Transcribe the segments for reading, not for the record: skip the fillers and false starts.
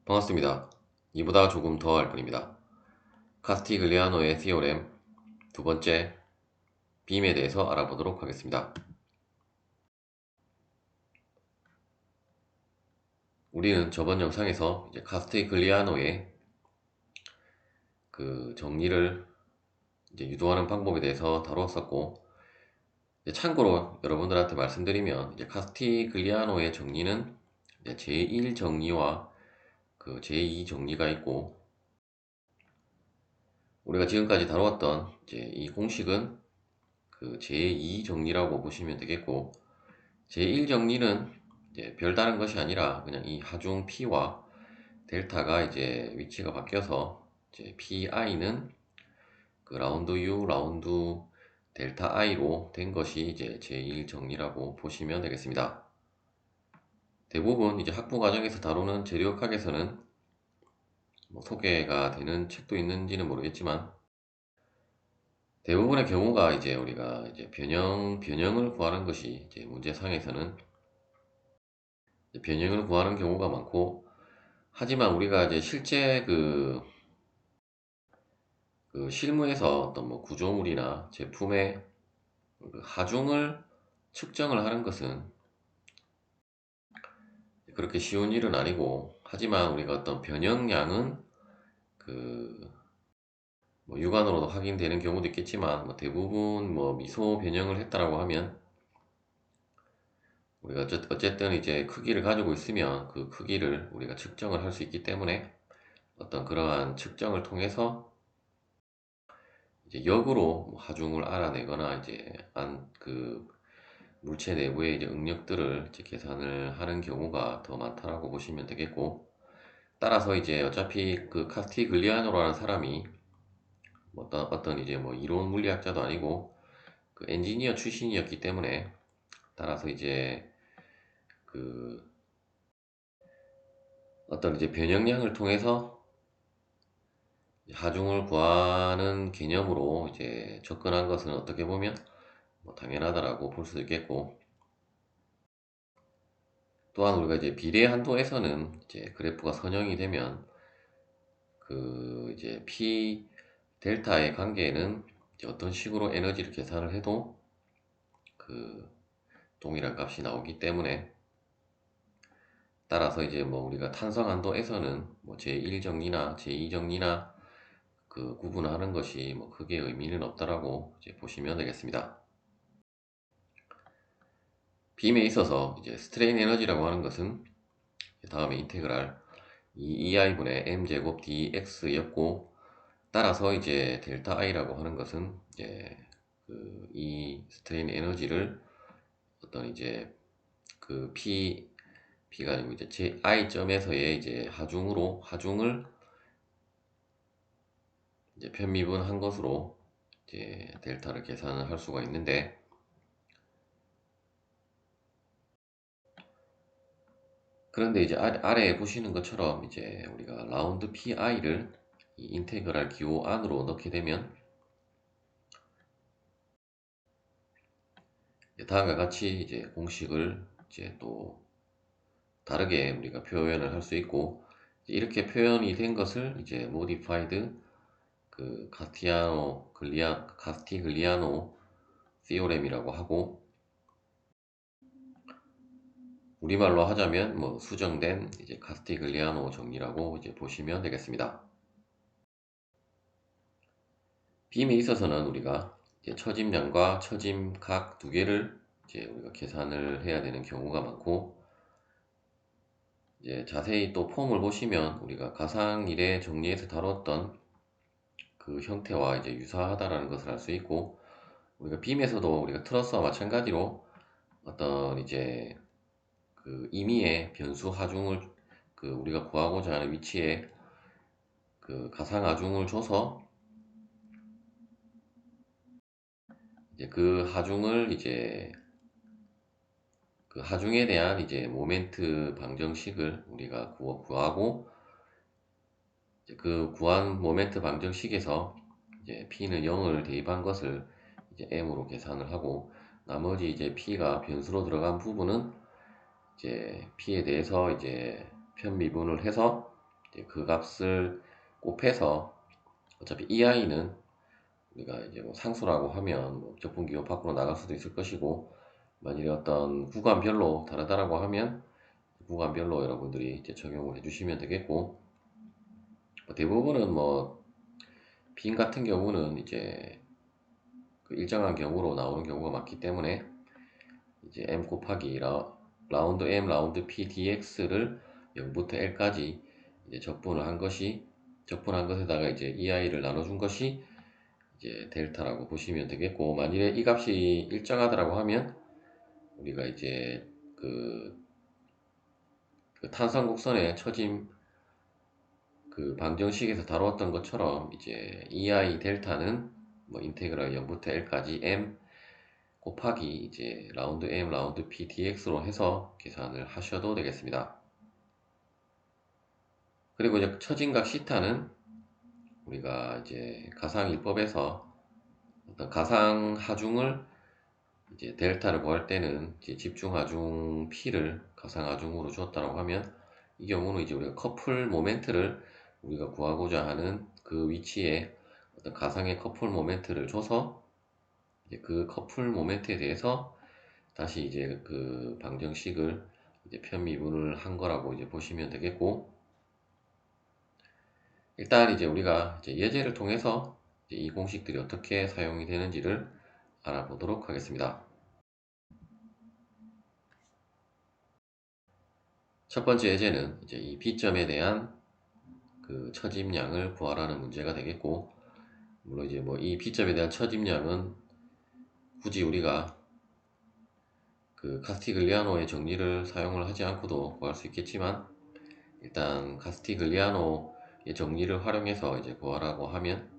반갑습니다. 이보다 조금 더 할 뿐입니다. 카스티글리아노의 티오렘 두 번째 빔에 대해서 알아보도록 하겠습니다. 우리는 저번 영상에서 이제 카스티글리아노의 그 정리를 이제 유도하는 방법에 대해서 다루었었고, 이제 참고로 여러분들한테 말씀드리면 이제 카스티글리아노의 정리는 이제 제1 정리와 그 제2 정리가 있고, 우리가 지금까지 다루었던 이제 이 공식은 그 제2 정리라고 보시면 되겠고, 제1 정리는 이제 별다른 것이 아니라 그냥 이 하중 P와 델타가 이제 위치가 바뀌어서 이제 PI는 그 라운드 U, 라운드 델타 I로 된 것이 이제 제1 정리라고 보시면 되겠습니다. 대부분 이제 학부 과정에서 다루는 재료학에서는 뭐 소개가 되는 책도 있는지는 모르겠지만 대부분의 경우가 이제 우리가 이제 변형을 구하는 것이 이제 문제상에서는 변형을 구하는 경우가 많고, 하지만 우리가 이제 실제 그 실무에서 어떤 뭐 구조물이나 제품의 그 하중을 측정을 하는 것은 그렇게 쉬운 일은 아니고, 하지만 우리가 어떤 변형량은 그 뭐 육안으로도 확인되는 경우도 있겠지만, 뭐 대부분 뭐 미소 변형을 했다라고 하면 우리가 어쨌든 이제 크기를 가지고 있으면 그 크기를 우리가 측정을 할 수 있기 때문에 어떤 그러한 측정을 통해서 이제 역으로 뭐 하중을 알아내거나 이제 그 물체 내부의 이제 응력들을 이제 계산을 하는 경우가 더 많다라고 보시면 되겠고, 따라서 이제 어차피 그 카스티글리아노라는 사람이 뭐 어떤 이제 뭐 이론 물리학자도 아니고 그 엔지니어 출신이었기 때문에, 따라서 이제 그 어떤 이제 변형량을 통해서 하중을 구하는 개념으로 이제 접근한 것은 어떻게 보면 뭐 당연하다라고 볼 수도 있겠고, 또한 우리가 이제 비례 한도에서는 이제 그래프가 선형이 되면 그 이제 P 델타의 관계에는 이제 어떤 식으로 에너지를 계산을 해도 그 동일한 값이 나오기 때문에, 따라서 이제 뭐 우리가 탄성 한도에서는 뭐 제1 정리나 제2 정리나 그 구분하는 것이 뭐 크게 의미는 없다라고 이제 보시면 되겠습니다. 빔에 있어서 이제 스트레인 에너지라고 하는 것은 다음에 인테그랄 2EI분의 m제곱 dx였고, 따라서 이제 델타 i라고 하는 것은 이제 이 스트레인 에너지를 어떤 이제 그 P가 아니고 이제 제 i점에서의 이제 하중을 이제 편미분한 것으로 이제 델타를 계산을 할 수가 있는데, 그런데 이제 아래에 보시는 것처럼 이제 우리가 라운드 PI를 이 인테그랄 기호 안으로 넣게 되면 다음과 같이 이제 공식을 이제 또 다르게 우리가 표현을 할 수 있고, 이렇게 표현이 된 것을 이제 modified 그 카스티글리아노 티오렘이라고 하고, 우리말로 하자면 뭐 수정된 이제 카스티글리아노 정리라고 이제 보시면 되겠습니다. 빔에 있어서는 우리가 이제 처짐량과 처짐 각 두 개를 이제 우리가 계산을 해야 되는 경우가 많고, 이제 자세히 또 폼을 보시면 우리가 가상일의 정리에서 다뤘던 그 형태와 이제 유사하다라는 것을 알 수 있고, 우리가 빔에서도 우리가 트러스와 마찬가지로 어떤 이제 그 임의의 변수 하중을 그 우리가 구하고자 하는 위치에 그 가상 하중을 줘서 이제 그 하중을 이제 그 하중에 대한 이제 모멘트 방정식을 우리가 구하고, 이제 그 구한 모멘트 방정식에서 이제 P는 0을 대입한 것을 이제 M으로 계산을 하고, 나머지 이제 P가 변수로 들어간 부분은 이제 P에 대해서 이제 편미분을 해서 이제 그 값을 곱해서 어차피 EI는 우리가 이제 뭐 상수라고 하면 뭐 적분기호 밖으로 나갈 수도 있을 것이고, 만일에 어떤 구간별로 다르다라고 하면 구간별로 여러분들이 이제 적용을 해주시면 되겠고, 대부분은 뭐 빈 같은 경우는 이제 그 일정한 경우로 나오는 경우가 많기 때문에 이제 m 곱하기 라운드 m 라운드 p dx를 0부터 l까지 이제 적분한 것에다가 이제 ei를 나눠준 것이 이제 델타라고 보시면 되겠고, 만일에 이 값이 일정하다라고 하면 우리가 이제 그 탄성 곡선의 처짐 그 방정식에서 다루었던 것처럼 이제 ei 델타는 뭐 인테그랄 0부터 l까지 m 곱하기 이제 라운드 m 라운드 p dx로 해서 계산을 하셔도 되겠습니다. 그리고 이제 처진각 시타는 우리가 이제 가상일법에서 어떤 가상 하중을 이제 델타를 구할 때는 이제 집중 하중 p를 가상 하중으로 주었다고 하면, 이 경우는 이제 우리가 커플 모멘트를 우리가 구하고자 하는 그 위치에 어떤 가상의 커플 모멘트를 줘서 이제 그 커플 모멘트에 대해서 다시 이제 그 방정식을 이제 편미분을 한 거라고 이제 보시면 되겠고, 일단 이제 우리가 이제 예제를 통해서 이제 이 공식들이 어떻게 사용이 되는지를 알아보도록 하겠습니다. 첫 번째 예제는 이제 이 B점에 대한 그 처짐량을 구하라는 문제가 되겠고, 물론 이제 뭐 이 B점에 대한 처짐량은 굳이 우리가 그 카스티글리아노의 정리를 사용을 하지 않고도 구할 수 있겠지만, 일단 카스티글리아노의 정리를 활용해서 이제 구하라고 하면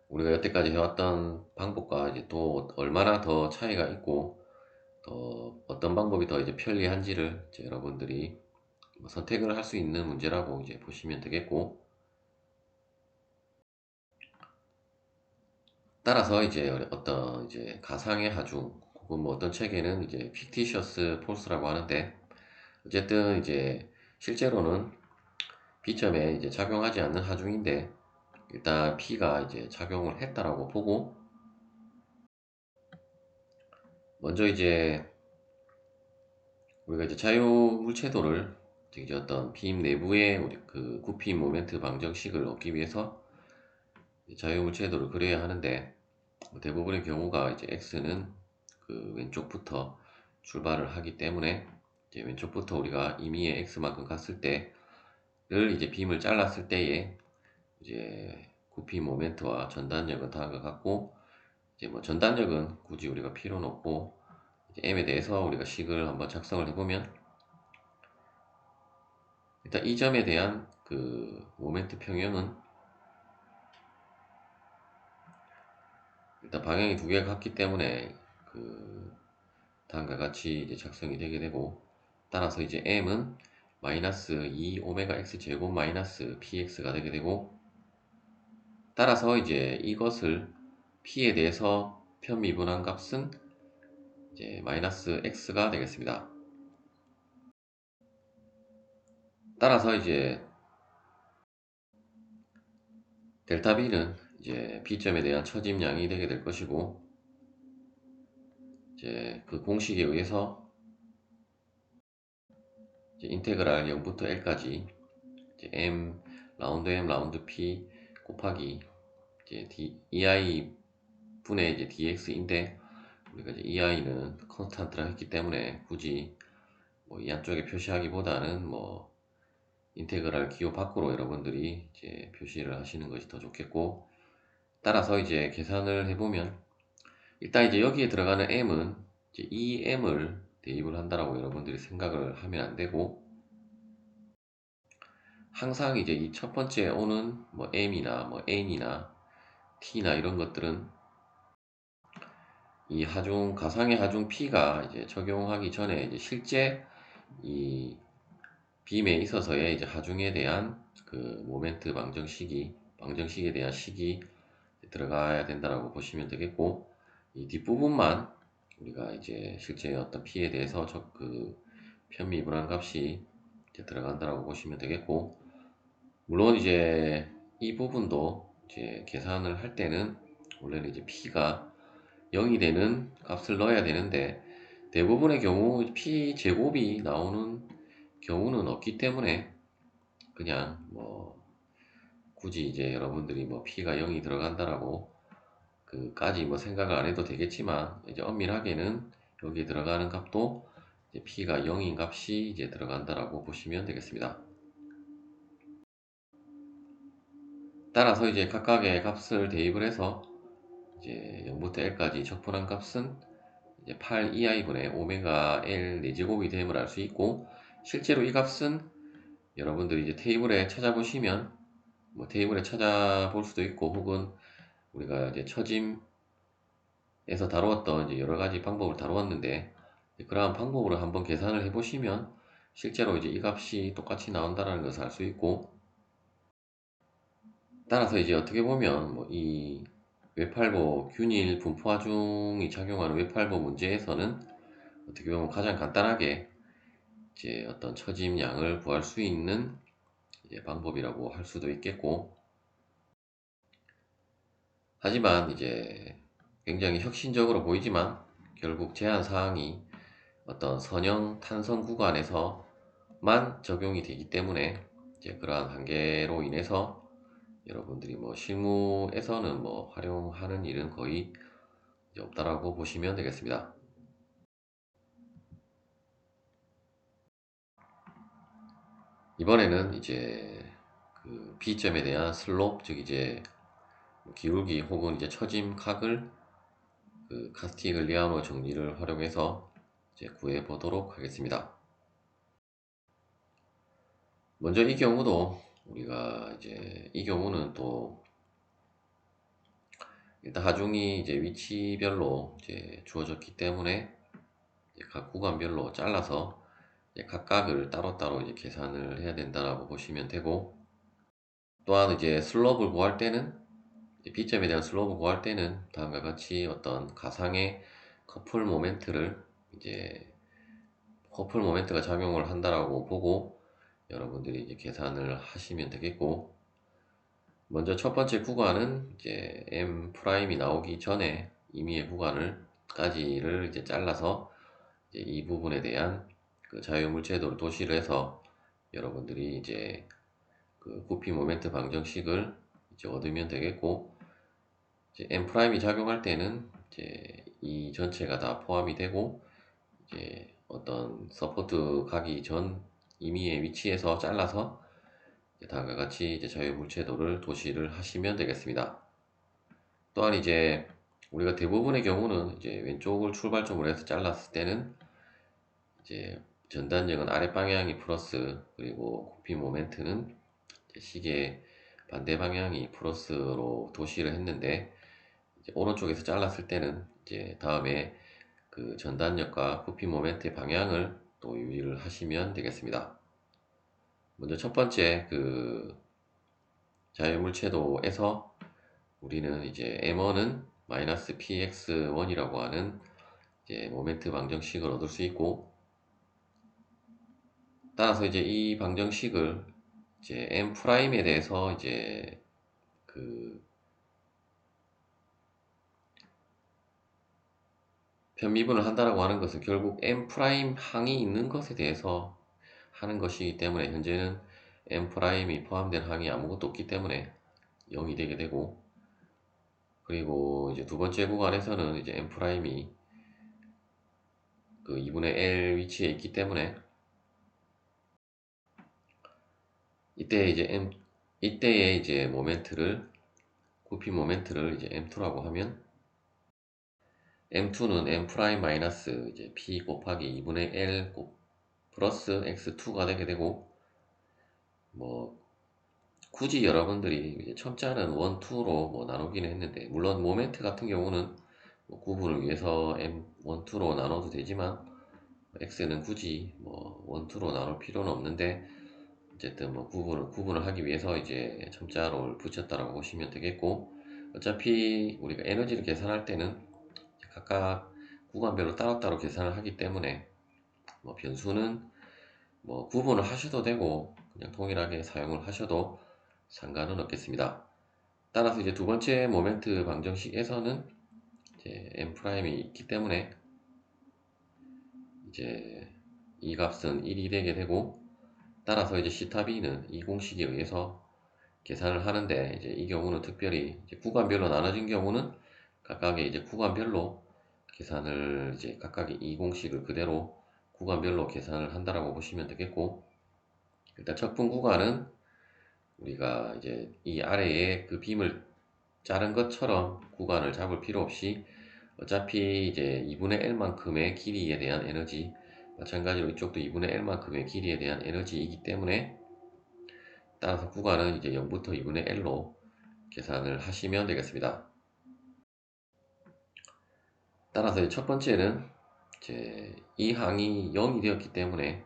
우리가 여태까지 해왔던 방법과 이제 또 얼마나 더 차이가 있고 더 어떤 방법이 더 이제 편리한지를 이제 여러분들이 선택을 할 수 있는 문제라고 이제 보시면 되겠고, 따라서 이제 어떤 이제 가상의 하중 혹은 뭐 어떤 책에는 이제 fictitious force라고 하는데, 어쨌든 이제 실제로는 B점에 이제 작용하지 않는 하중인데 일단 P가 이제 작용을 했다라고 보고, 먼저 이제 우리가 이제 자유물체도를 이제 어떤 빔 내부의 우리 그 굽힘 모멘트 방정식을 얻기 위해서 자유물체도를 그려야 하는데, 대부분의 경우가 이제 x는 그 왼쪽부터 출발을 하기 때문에 이제 왼쪽부터 우리가 임의의 x만큼 갔을 때를 이제 빔을 잘랐을 때에 이제 굽힘 모멘트와 전단력은 다음과 같고, 이제 뭐 전단력은 굳이 우리가 필요는 없고, 이제 m에 대해서 우리가 식을 한번 작성을 해보면, 일단 이 점에 대한 그 모멘트 평형은 일단 방향이 두 개가 같기 때문에 그 다음과 같이 이제 작성이 되게 되고, 따라서 이제 m은 마이너스 2 오메가 x 제곱 마이너스 px가 되게 되고, 따라서 이제 이것을 p에 대해서 편미분한 값은 이제 마이너스 x가 되겠습니다. 따라서 이제 델타 b는 이제 B점에 대한 처짐량이 되게 될 것이고, 이제 그 공식에 의해서 이제 인테그랄 0부터 l까지 이제 m 라운드 p 곱하기 이제 ei 분의 이제 dx인데, 우리가 이제 ei는 컨스탄트라 했기 때문에 굳이 뭐 이 안쪽에 표시하기보다는 뭐 인테그랄 기호 밖으로 여러분들이 이제 표시를 하시는 것이 더 좋겠고, 따라서 이제 계산을 해보면 일단 이제 여기에 들어가는 m은 이제 이 m을 대입을 한다라고 여러분들이 생각을 하면 안 되고, 항상 이제 이 첫 번째 오는 뭐 m이나 뭐 n이나 t나 이런 것들은 이 하중 가상의 하중 p가 이제 적용하기 전에 이제 실제 이 빔에 있어서의 이제 하중에 대한 그 모멘트 방정식에 대한 식이 들어가야 된다라고 보시면 되겠고, 이 뒷부분만 우리가 이제 실제 어떤 p에 대해서 그 편미분한 값이 이제 들어간다라고 보시면 되겠고, 물론 이제 이 부분도 이제 계산을 할 때는 원래는 이제 P가 0이 되는 값을 넣어야 되는데, 대부분의 경우 P 제곱이 나오는 경우는 없기 때문에 그냥 뭐 굳이 이제 여러분들이 뭐 P가 0이 들어간다라고 그까지 뭐 생각을 안 해도 되겠지만, 이제 엄밀하게는 여기 들어가는 값도 이제 P가 0인 값이 이제 들어간다라고 보시면 되겠습니다. 따라서 이제 각각의 값을 대입을 해서 이제 0부터 L까지 적분한 값은 이제 8EI분의 오메가 L 4제곱이 됨을 알 수 있고, 실제로 이 값은 여러분들이 이제 테이블에 찾아보시면 뭐 테이블에 찾아볼 수도 있고, 혹은 우리가 이제 처짐에서 다루었던 이제 여러 가지 방법을 다루었는데, 그러한 방법으로 한번 계산을 해 보시면 실제로 이제 이 값이 똑같이 나온다는 것을 알 수 있고, 따라서 이제 어떻게 보면 뭐 이 외팔보 균일 분포하중이 작용하는 외팔보 문제에서는 어떻게 보면 가장 간단하게 이제 어떤 처짐량을 구할 수 있는 이제 방법이라고 할 수도 있겠고, 하지만 이제 굉장히 혁신적으로 보이지만 결국 제한 사항이 어떤 선형 탄성 구간에서만 적용이 되기 때문에, 이제 그러한 한계로 인해서 여러분들이 뭐 실무에서는 뭐 활용하는 일은 거의 이제 없다라고 보시면 되겠습니다. 이번에는 이제 그 B점에 대한 슬롭, 즉 이제 기울기 혹은 이제 처짐 각을 그 카스티글리아노 정리를 활용해서 이제 구해 보도록 하겠습니다. 먼저 이 경우도 우리가 이제 이 경우는 또 일단 하중이 이제 위치별로 이제 주어졌기 때문에 이제 각 구간별로 잘라서 이제 각각을 따로따로 이제 계산을 해야 된다라고 보시면 되고, 또한 이제 슬롭을 구할 때는 B점에 대한 슬롭을 구할 때는 다음과 같이 어떤 가상의 커플 모멘트를 이제 커플 모멘트가 작용을 한다라고 보고 여러분들이 이제 계산을 하시면 되겠고, 먼저 첫 번째 구간은 이제 M 프라임이 나오기 전에 임의의 구간을까지를 이제 잘라서 이제 이 부분에 대한 그 자유물체도를 도시를 해서 여러분들이 이제 그 부피 모멘트 방정식을 이제 얻으면 되겠고, 이제 M 프라임이 작용할 때는 이제 이 전체가 다 포함이 되고, 이제 어떤 서포트 가기 전 임의의 위치에서 잘라서 다음과 같이 이제 자유물체도를 도시를 하시면 되겠습니다. 또한 이제 우리가 대부분의 경우는 이제 왼쪽을 출발점으로 해서 잘랐을 때는 이제 전단력은 아래 방향이 플러스, 그리고 부피 모멘트는 시계 반대 방향이 플러스로 도시를 했는데, 이제 오른쪽에서 잘랐을 때는 이제 다음에 그 전단력과 부피 모멘트의 방향을 또 유의를 하시면 되겠습니다. 먼저 첫 번째 그 자유물체도에서 우리는 이제 M1은 마이너스 px1이라고 하는 이제 모멘트 방정식을 얻을 수 있고, 따라서 이제 이 방정식을 이제 M 프라임에 대해서 이제 그 편미분을 한다라고 하는 것은 결국 M 프라임 항이 있는 것에 대해서 하는 것이기 때문에, 현재는 M 프라임이 포함된 항이 아무것도 없기 때문에 0이 되게 되고, 그리고 이제 두 번째 구간에서는 이제 M 프라임이 그 2분의 L 위치에 있기 때문에 이때의 이제 모멘트를 부피 모멘트를 이제 M2라고 하면, M2는 M 프라임 마이너스 이제 P 곱하기 2분의 L 플러스 X2가 되게 되고, 뭐 굳이 여러분들이 이제 첨자는 1, 2로 뭐 나누기는 했는데, 물론 모멘트 같은 경우는 뭐 구분을 위해서 M 1, 2로 나눠도 되지만 X는 굳이 뭐 1, 2로 나눌 필요는 없는데, 어쨌든 뭐 구분을 하기 위해서 이제 첨자를 붙였다라고 보시면 되겠고, 어차피 우리가 에너지를 계산할 때는 각각 구간별로 따로따로 계산을 하기 때문에 뭐 변수는 뭐 구분을 하셔도 되고 그냥 동일하게 사용을 하셔도 상관은 없겠습니다. 따라서 이제 두 번째 모멘트 방정식에서는 이제 n 프라임이 있기 때문에 이제 이 값은 1이 되게 되고, 따라서 이제 시타 b는 이 공식에 의해서 계산을 하는데, 이제 이 경우는 특별히 이제 구간별로 나눠진 경우는 각각의 이제 구간별로 계산을, 이제 각각의 이 공식을 그대로 구간별로 계산을 한다라고 보시면 되겠고, 일단 첫 분 구간은 우리가 이제 이 아래에 그 빔을 자른 것처럼 구간을 잡을 필요 없이 어차피 이제 2분의 1만큼의 길이에 대한 에너지, 마찬가지로 이쪽도 2분의 1만큼의 길이에 대한 에너지이기 때문에, 따라서 구간은 이제 0부터 2분의 1로 계산을 하시면 되겠습니다. 따라서 첫 번째는 이제 이 항이 0이 되었기 때문에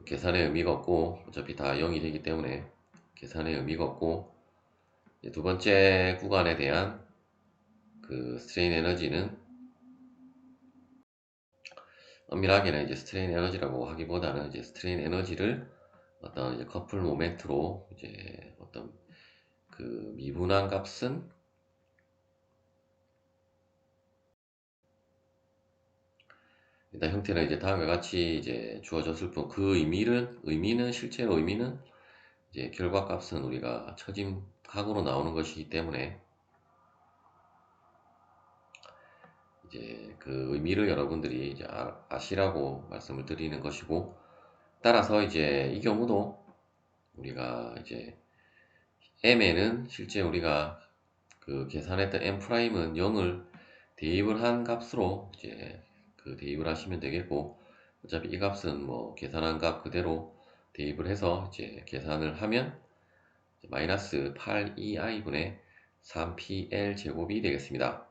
계산의 의미가 없고, 어차피 다 0이 되기 때문에 계산의 의미가 없고, 두 번째 구간에 대한 그 스트레인 에너지는 엄밀하게는 이제 스트레인 에너지라고 하기보다는 이제 스트레인 에너지를 어떤 이제 커플 모멘트로 이제 어떤 그 미분한 값은 일단 형태는 이제 다음과 같이 이제 주어졌을 뿐, 그 의미는 실제로 의미는 이제 결과값은 우리가 처짐 각으로 나오는 것이기 때문에 이제 그 의미를 여러분들이 이제 아시라고 말씀을 드리는 것이고, 따라서 이제 이 경우도 우리가 이제 m에는 실제 우리가 그 계산했던 m'은 0을 대입을 한 값으로 이제 그 대입을 하시면 되겠고, 어차피 이 값은 뭐 계산한 값 그대로 대입을 해서 이제 계산을 하면 마이너스 8EI분의 3PL 제곱이 되겠습니다.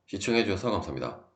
시청해 주셔서 감사합니다.